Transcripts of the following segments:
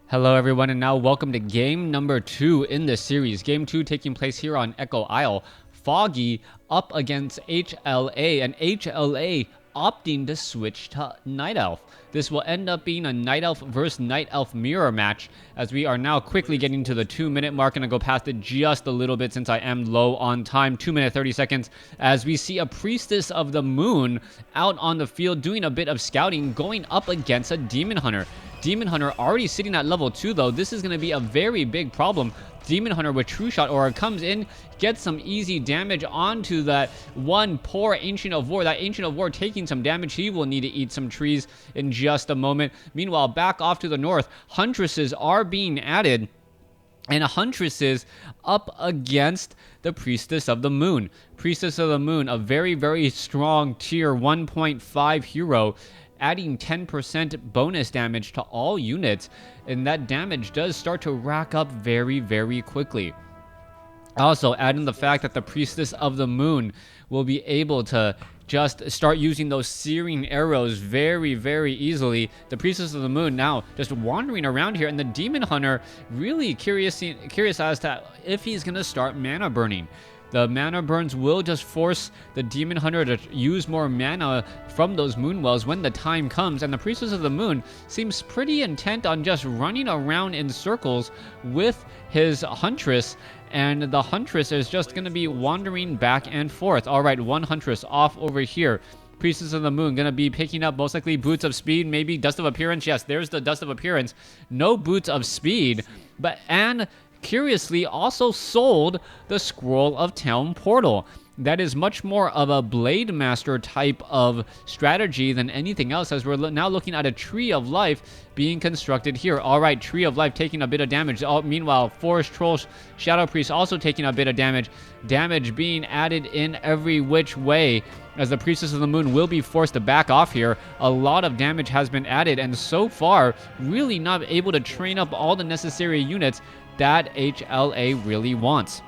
Hello everyone, and now welcome to game number 2 in this series. Game 2 taking place here on Echo Isle. Foggy up against HLA, and HLA opting to switch to Night Elf. This will end up being a Night Elf versus Night Elf mirror match, as we are now quickly getting to the 2-minute mark, and I'll go past it just a little bit since I am low on time. 2 minutes 30 seconds, as we see a Priestess of the Moon out on the field doing a bit of scouting, going up against a Demon Hunter. Demon Hunter already sitting at level 2 though. This is going to be a very big problem. Demon Hunter with True Shot Aura comes in, gets some easy damage onto that one poor Ancient of War. That Ancient of War taking some damage. He will need to eat some trees in just a moment. Meanwhile, back off to the north, Huntresses are being added. And Huntresses up against the Priestess of the Moon. Priestess of the Moon, a very, very strong tier 1.5 hero, adding 10% bonus damage to all units, and that damage does start to rack up very, very quickly. Also, adding the fact that the Priestess of the Moon will be able to just start using those searing arrows very, very easily. The Priestess of the Moon now just wandering around here, and the Demon Hunter really curious as to if he's going to start mana burning. The mana burns will just force the Demon Hunter to use more mana from those moon wells when the time comes, and the Priestess of the Moon seems pretty intent on just running around in circles with his Huntress, and the Huntress is just going to be wandering back and forth. Alright, one Huntress off over here. Priestess of the Moon going to be picking up most likely Boots of Speed, maybe Dust of Appearance. Yes, there's the Dust of Appearance. No Boots of Speed, and curiously also sold the Scroll of Town Portal. That is much more of a Blade Master type of strategy than anything else, as we're now looking at a Tree of Life being constructed here. Alright, Tree of Life taking a bit of damage. Meanwhile, Forest Troll Shadow Priest also taking a bit of damage. Damage being added in every which way, as the Priestess of the Moon will be forced to back off here. A lot of damage has been added, and so far, really not able to train up all the necessary units that HLA really wants.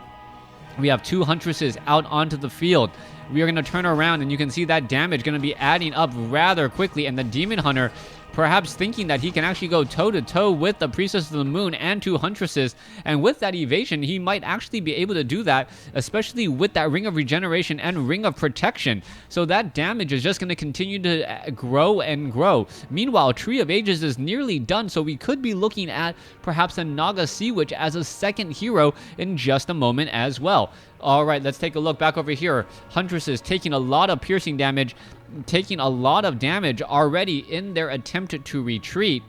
We have two Huntresses out onto the field. We are going to turn around, and you can see that damage going to be adding up rather quickly, and the Demon Hunter perhaps thinking that he can actually go toe-to-toe with the Priestess of the Moon and two Huntresses, and with that evasion, he might actually be able to do that, especially with that Ring of Regeneration and Ring of Protection. So that damage is just going to continue to grow and grow. Meanwhile, Tree of Ages is nearly done, so we could be looking at perhaps a Naga Sea Witch as a second hero in just a moment as well. Alright, let's take a look back over here. Huntresses taking a lot of piercing damage, taking a lot of damage already in their attempt to retreat,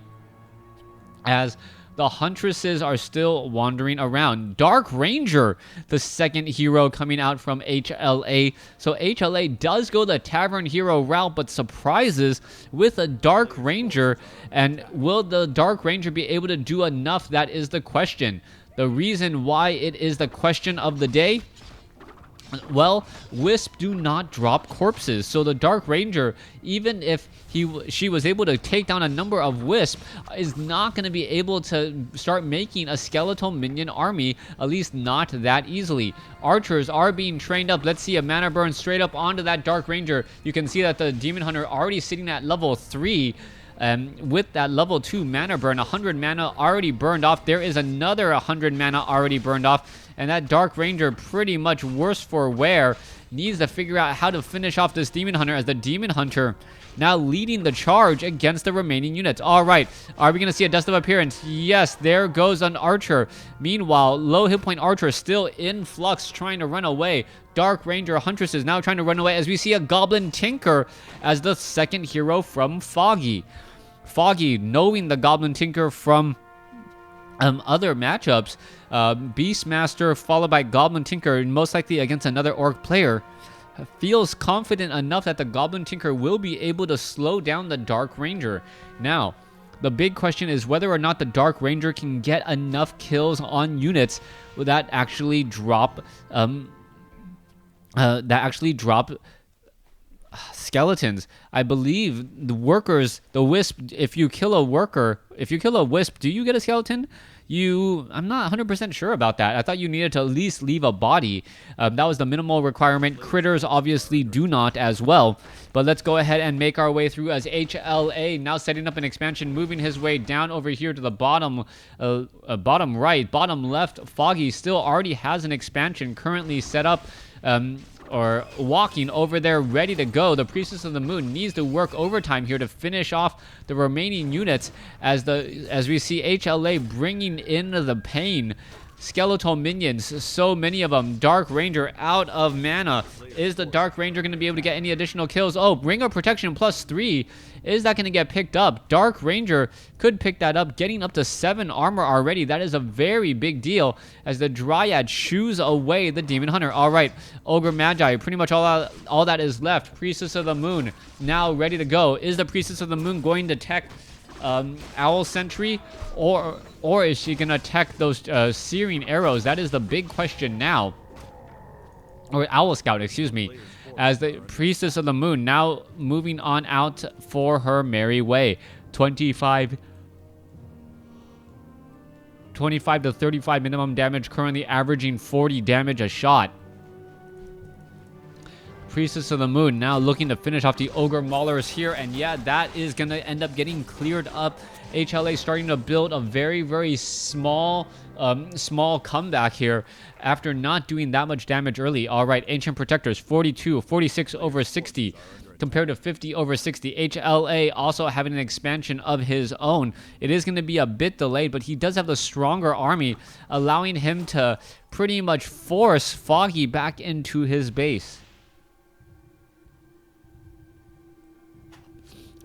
as the Huntresses are still wandering around. Dark Ranger, the second hero coming out from HLA. So HLA does go the Tavern Hero route, but surprises with a Dark Ranger. And will the Dark Ranger be able to do enough? That is the question. The reason why it is the question of the day, well, Wisp do not drop corpses, so the Dark Ranger, even if she was able to take down a number of Wisp, is not going to be able to start making a skeletal minion army, at least not that easily. Archers are being trained up. Let's see a mana burn straight up onto that Dark Ranger. You can see that the Demon Hunter already sitting at level 3. With that level 2 mana burn, 100 mana already burned off. There is another 100 mana already burned off. And that Dark Ranger, pretty much worse for wear, needs to figure out how to finish off this Demon Hunter, as the Demon Hunter now leading the charge against the remaining units. Alright, are we going to see a Dust of Appearance? Yes, there goes an Archer. Meanwhile, low hit point Archer still in flux, trying to run away. Dark Ranger Huntress is now trying to run away, as we see a Goblin Tinker as the second hero from Foggy. Foggy, knowing the Goblin Tinker from other matchups, Beastmaster followed by Goblin Tinker, most likely against another Orc player, feels confident enough that the Goblin Tinker will be able to slow down the Dark Ranger. Now, the big question is whether or not the Dark Ranger can get enough kills on units that actually drop skeletons. I believe the workers, the wisp, if you kill a wisp, do you get a skeleton? I'm not 100% sure about that. I thought you needed to at least leave a body. That was the minimal requirement. Critters obviously do not as well. But let's go ahead and make our way through as HLA now setting up an expansion, moving his way down over here to the bottom right, bottom left. Foggy still already has an expansion currently set up. Or walking over there ready to go. The Priestess of the Moon needs to work overtime here to finish off the remaining units as we see HLA bringing in the pain. Skeletal minions, so many of them. Dark Ranger out of mana. Is the Dark Ranger going to be able to get any additional kills? Oh, Ring of Protection +3. Is that going to get picked up? Dark Ranger could pick that up, getting up to 7 armor already. That is a very big deal as the Dryad shoos away the Demon Hunter. All right, Ogre Magi, pretty much all that is left. Priestess of the Moon now ready to go. Is the Priestess of the Moon going to tech Owl Sentry, or is she gonna tech those searing arrows? That is the big question now. Or Owl Scout, excuse me. As the Priestess of the Moon now moving on out for her merry way. 25 to 35 minimum damage, currently averaging 40 damage a shot. Priestess of the Moon now looking to finish off the Ogre Maulers here, and yeah, that is going to end up getting cleared up. HLA starting to build a very, very small comeback here after not doing that much damage early. All right, Ancient Protectors, 46 over 60 compared to 50 over 60. HLA also having an expansion of his own. It is going to be a bit delayed, but he does have the stronger army, allowing him to pretty much force Foggy back into his base.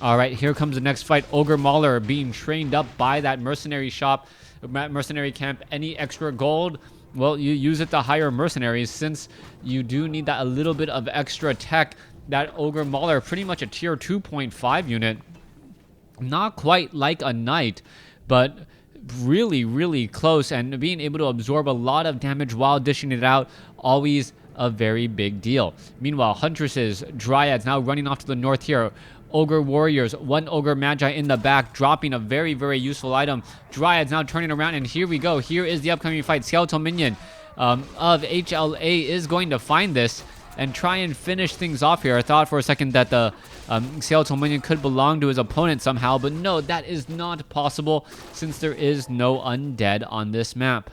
All right, here comes the next fight. Ogre Mauler being trained up by that mercenary shop, mercenary camp. Any extra gold? Well, you use it to hire mercenaries since you do need that a little bit of extra tech. That Ogre Mauler, pretty much a tier 2.5 unit. Not quite like a knight, but really, really close. And being able to absorb a lot of damage while dishing it out, always a very big deal. Meanwhile, Huntresses, Dryads now running off to the north here. Ogre Warriors, 1 Ogre Magi in the back, dropping a very, very useful item. Dryads now turning around, and here we go. Here is the upcoming fight. Skeletal Minion of HLA is going to find this and try and finish things off here. I thought for a second that the Skeletal Minion could belong to his opponent somehow, but no, that is not possible since there is no undead on this map.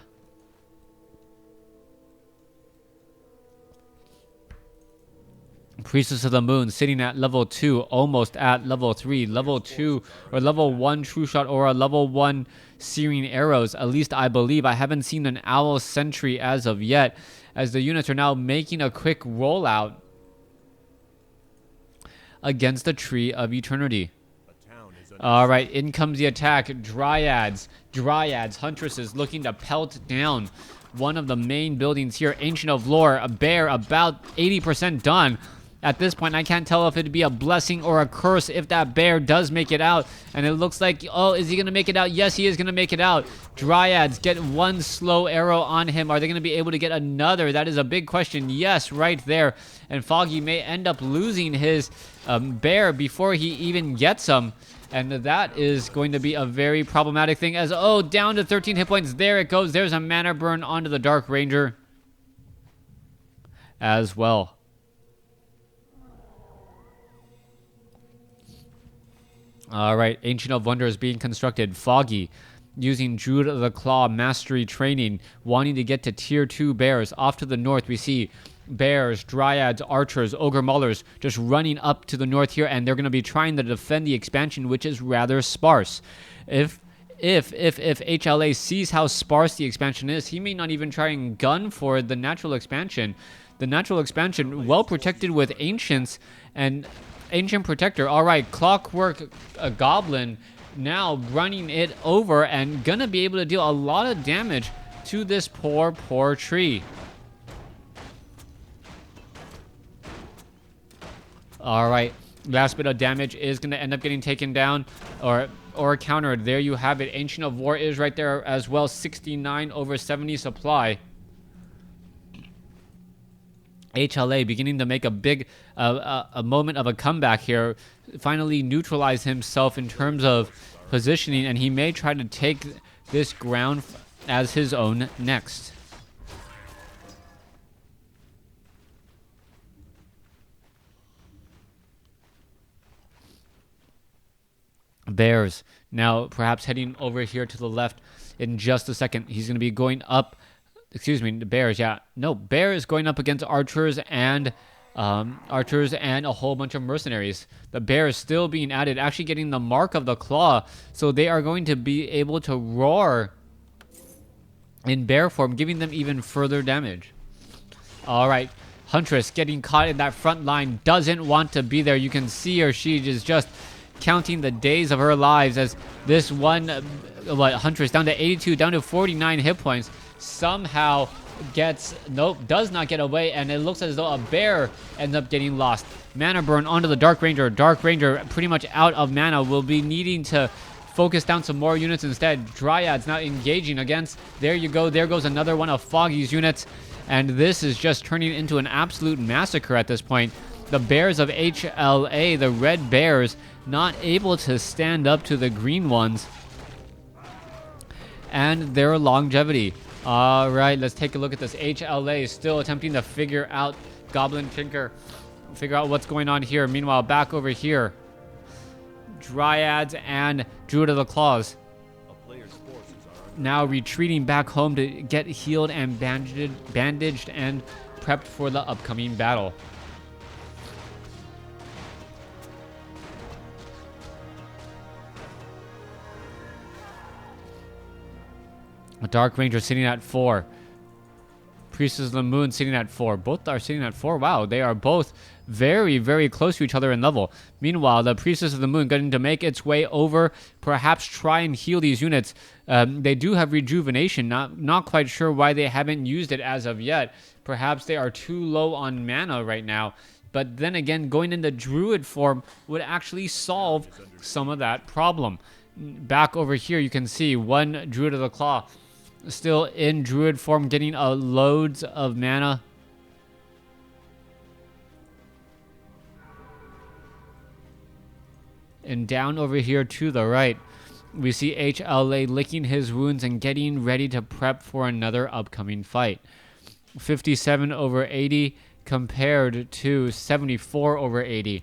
Priestess of the Moon sitting at level 2, almost at level 3. Level 2 or level 1 True Shot or a level 1 Searing Arrows. At least I believe. I haven't seen an Owl Sentry as of yet, as the units are now making a quick rollout against the Tree of Eternity. All right, in comes the attack. Dryads, Huntresses looking to pelt down one of the main buildings here. Ancient of Lore, a bear about 80% done. At this point, I can't tell if it'd be a blessing or a curse if that bear does make it out. And it looks like, oh, is he going to make it out? Yes, he is going to make it out. Dryads get 1 slow arrow on him. Are they going to be able to get another? That is a big question. Yes, right there. And Foggy may end up losing his bear before he even gets him. And that is going to be a very problematic thing as, oh, down to 13 hit points. There it goes. There's a mana burn onto the Dark Ranger as well. All right, Ancient of Wonder is being constructed. Foggy using Druid of the Claw mastery training, wanting to get to tier 2 bears. Off to the north, we see bears, Dryads, archers, Ogre Maulers just running up to the north here, and they're going to be trying to defend the expansion, which is rather sparse. If HLA sees how sparse the expansion is, he may not even try and gun for the natural expansion. The natural expansion, well protected with Ancients and Ancient Protector. All right, Clockwork Goblin now running it over and gonna be able to deal a lot of damage to this poor tree. All right, last bit of damage is gonna end up getting taken down or countered. There you have it. Ancient of War is right there as well. 69 over 70 supply. HLA beginning to make a big a moment of a comeback here, finally neutralize himself in terms of positioning, and he may try to take this ground as his own next. Bears now perhaps heading over here to the left in just a second. He's going to be going up. Excuse me, the Bears. Yeah, no, Bears going up against archers and a whole bunch of mercenaries. The Bears still being added, actually getting the mark of the claw, so they are going to be able to roar in bear form, giving them even further damage. All right, Huntress getting caught in that front line, doesn't want to be there. You can see her; she is just counting the days of her lives as this one Huntress down to 82, down to 49 hit points, somehow does not get away, and it looks as though a bear ends up getting lost. Mana burn onto the Dark Ranger. Dark Ranger pretty much out of mana, will be needing to focus down some more units instead. Dryads now engaging against, there you go, there goes another one of Foggy's units, and this is just turning into an absolute massacre at this point. The Bears of HLA, the red bears, not able to stand up to the green ones and their longevity. All right, let's take a look at this. HLA is still attempting to figure out Goblin Tinker, figure out what's going on here. Meanwhile, back over here, Dryads and Druid of the Claws now retreating back home to get healed and bandaged and prepped for the upcoming battle. A Dark Ranger sitting at 4. Priestess of the Moon sitting at 4. Both are sitting at 4. Wow, they are both very, very close to each other in level. Meanwhile, the Priestess of the Moon getting to make its way over, perhaps try and heal these units. They do have rejuvenation. Not quite sure why they haven't used it as of yet. Perhaps they are too low on mana right now. But then again, going into Druid form would actually solve some of that problem. Back over here, you can see one Druid of the Claw still in Druid form, getting loads of mana. And down over here to the right, we see HLA licking his wounds and getting ready to prep for another upcoming fight. 57 over 80 compared to 74 over 80.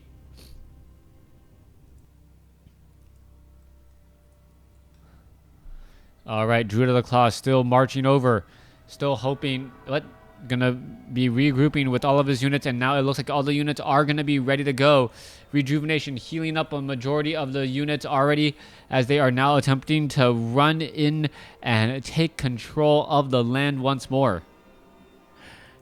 All right, Druid of the Claw still marching over, still hoping, gonna be regrouping with all of his units, and now it looks like all the units are gonna be ready to go. Rejuvenation healing up a majority of the units already, as they are now attempting to run in and take control of the land once more.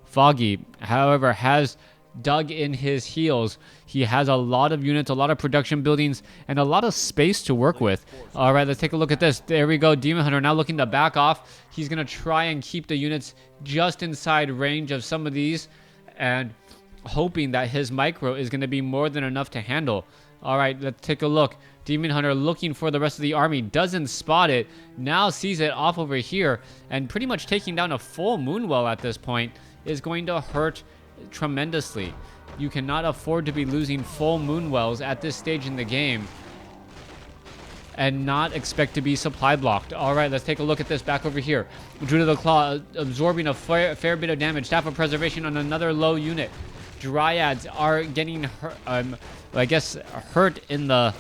Foggy, however, has dug in his heels. He has a lot of units, a lot of production buildings, and a lot of space to work with. All right, let's take a look at this. There we go. Demon Hunter now looking to back off. He's going to try and keep the units just inside range of some of these, and hoping that his micro is going to be more than enough to handle. All right, let's take a look. Demon Hunter looking for the rest of the army, doesn't spot it, now sees it off over here, and pretty much taking down a full Moonwell at this point is going to hurt tremendously. You cannot afford to be losing full Moonwells at this stage in the game and not expect to be supply blocked. All right, let's take a look at this back over here. Druid of the Claw absorbing a fair bit of damage. Staff of Preservation on another low unit. Dryads are getting hurt, hurt in the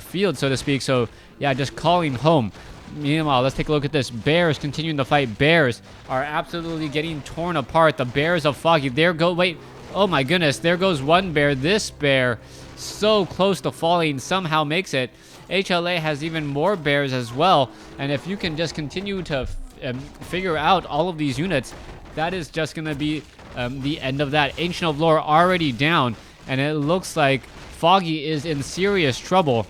field, so to speak. So yeah, just calling home. Meanwhile, let's take a look at this. Bears continuing to fight. Bears are absolutely getting torn apart. The Bears of Foggy. Oh my goodness, there goes one bear. This bear, so close to falling, somehow makes it. HLA has even more bears as well, and if you can just continue to figure out all of these units, that is just going to be the end of that. Ancient of Lore already down, and it looks like Foggy is in serious trouble.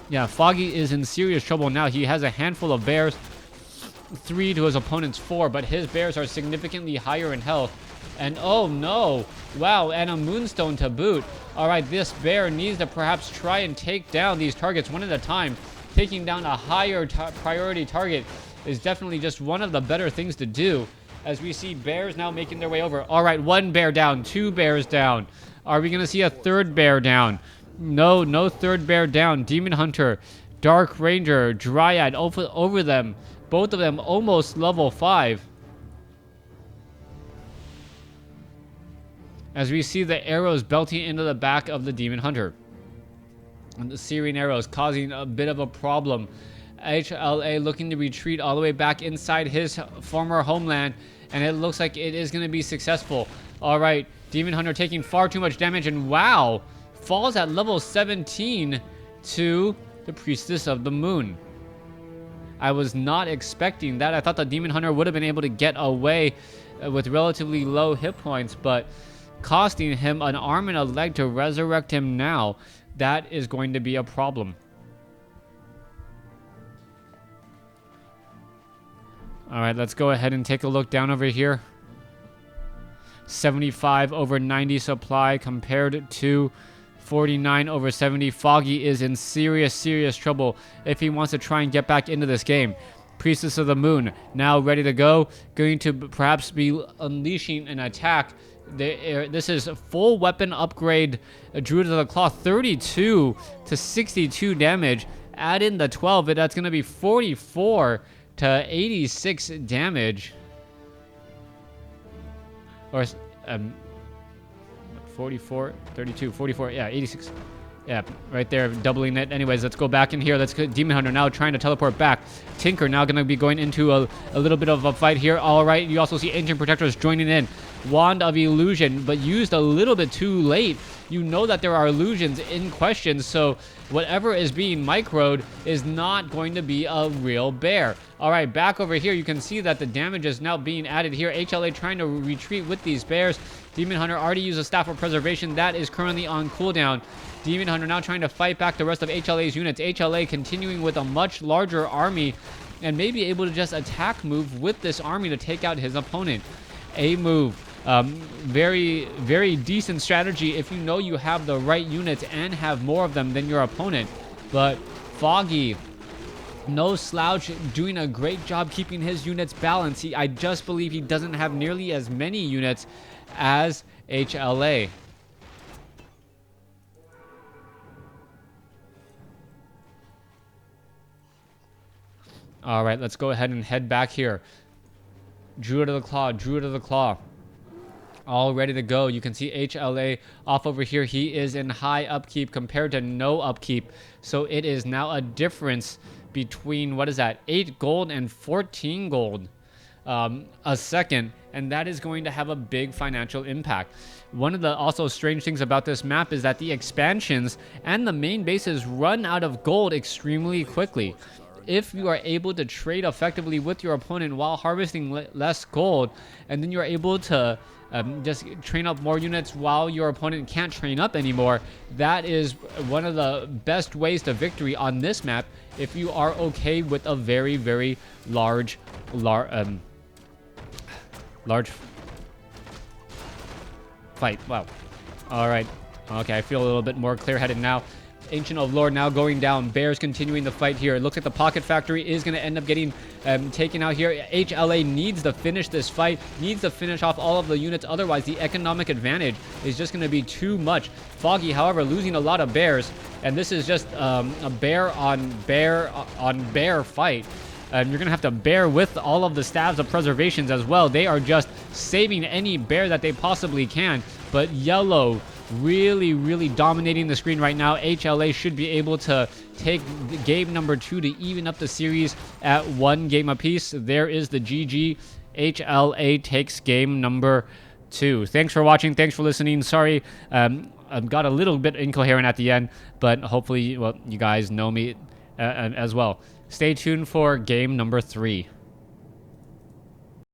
Yeah, Foggy is in serious trouble now. He has a handful of bears, 3 to his opponent's 4, but his bears are significantly higher in health. And oh no, wow, and a Moonstone to boot. All right, this bear needs to perhaps try and take down these targets one at a time. taking down a higher priority target is definitely just one of the better things to do, as we see bears now making their way over. All right, 1 bear down, 2 bears down. Are we going to see a 3rd bear down? No 3rd bear down. Demon Hunter, Dark Ranger, Dryad over them. Both of them almost level 5. As we see the arrows belting into the back of the Demon Hunter. And the searing arrows causing a bit of a problem. HLA looking to retreat all the way back inside his former homeland, and it looks like it is going to be successful. All right, Demon Hunter taking far too much damage, and wow, falls at level 17 to the Priestess of the Moon. I was not expecting that. I thought the Demon Hunter would have been able to get away with relatively low hit points, but costing him an arm and a leg to resurrect him now, that is going to be a problem. All right, let's go ahead and take a look down over here. 75 over 90 supply compared to 49 over 70. Foggy is in serious trouble if he wants to try and get back into this game. Priestess of the Moon now ready to go, going to perhaps be unleashing an attack. This is a full weapon upgrade. Druid of the Claw, 32 to 62 damage. Add in the 12, that's going to be 44 to 86 damage. Or 44, 32, 44, yeah, 86. Yeah, right there, doubling it. Anyways, let's go back in here. Let's go. Demon Hunter now trying to teleport back. Tinker now going to be going into a little bit of a fight here. All right, you also see Ancient Protectors joining in. Wand of Illusion, but used a little bit too late. You know that there are illusions in question, so whatever is being microed is not going to be a real bear. All right, back over here, you can see that the damage is now being added here. HLA trying to retreat with these bears. Demon Hunter already used a Staff of Preservation. That is currently on cooldown. Demon Hunter now trying to fight back the rest of HLA's units. HLA continuing with a much larger army and maybe able to just attack move with this army to take out his opponent. A move. Very decent strategy if you know you have the right units and have more of them than your opponent. But Foggy, no slouch, doing a great job keeping his units balanced. I just believe he doesn't have nearly as many units as HLA. All right, let's go ahead and head back here. Druid of the Claw, Druid of the Claw. All ready to go. You can see HLA off over here. He is in high upkeep compared to no upkeep. So it is now a difference between, what is that, 8 gold and 14 gold a second. And that is going to have a big financial impact. One of the also strange things about this map is that the expansions and the main bases run out of gold extremely quickly. If you are able to trade effectively with your opponent while harvesting less gold, and then you're able to just train up more units while your opponent can't train up anymore, that is one of the best ways to victory on this map if you are okay with a very large fight. Wow. All right. Okay, I feel a little bit more clear-headed now. Ancient of Lore now going down. Bears continuing the fight here. It looks like the Pocket Factory is going to end up getting taken out here. HLA needs to finish this fight, needs to finish off all of the units. Otherwise, the economic advantage is just going to be too much. Foggy, however, losing a lot of bears. And this is just a bear on bear fight. And you're going to have to bear with all of the Staves of Preservations as well. They are just saving any bear that they possibly can. But yellow really dominating the screen right now. HLA should be able to take game number 2 to even up the series at 1 game apiece. There is the GG. HLA takes game number 2. Thanks for watching. Thanks for listening. Sorry, I got a little bit incoherent at the end, but hopefully, well, you guys know me as well. Stay tuned for game number 3.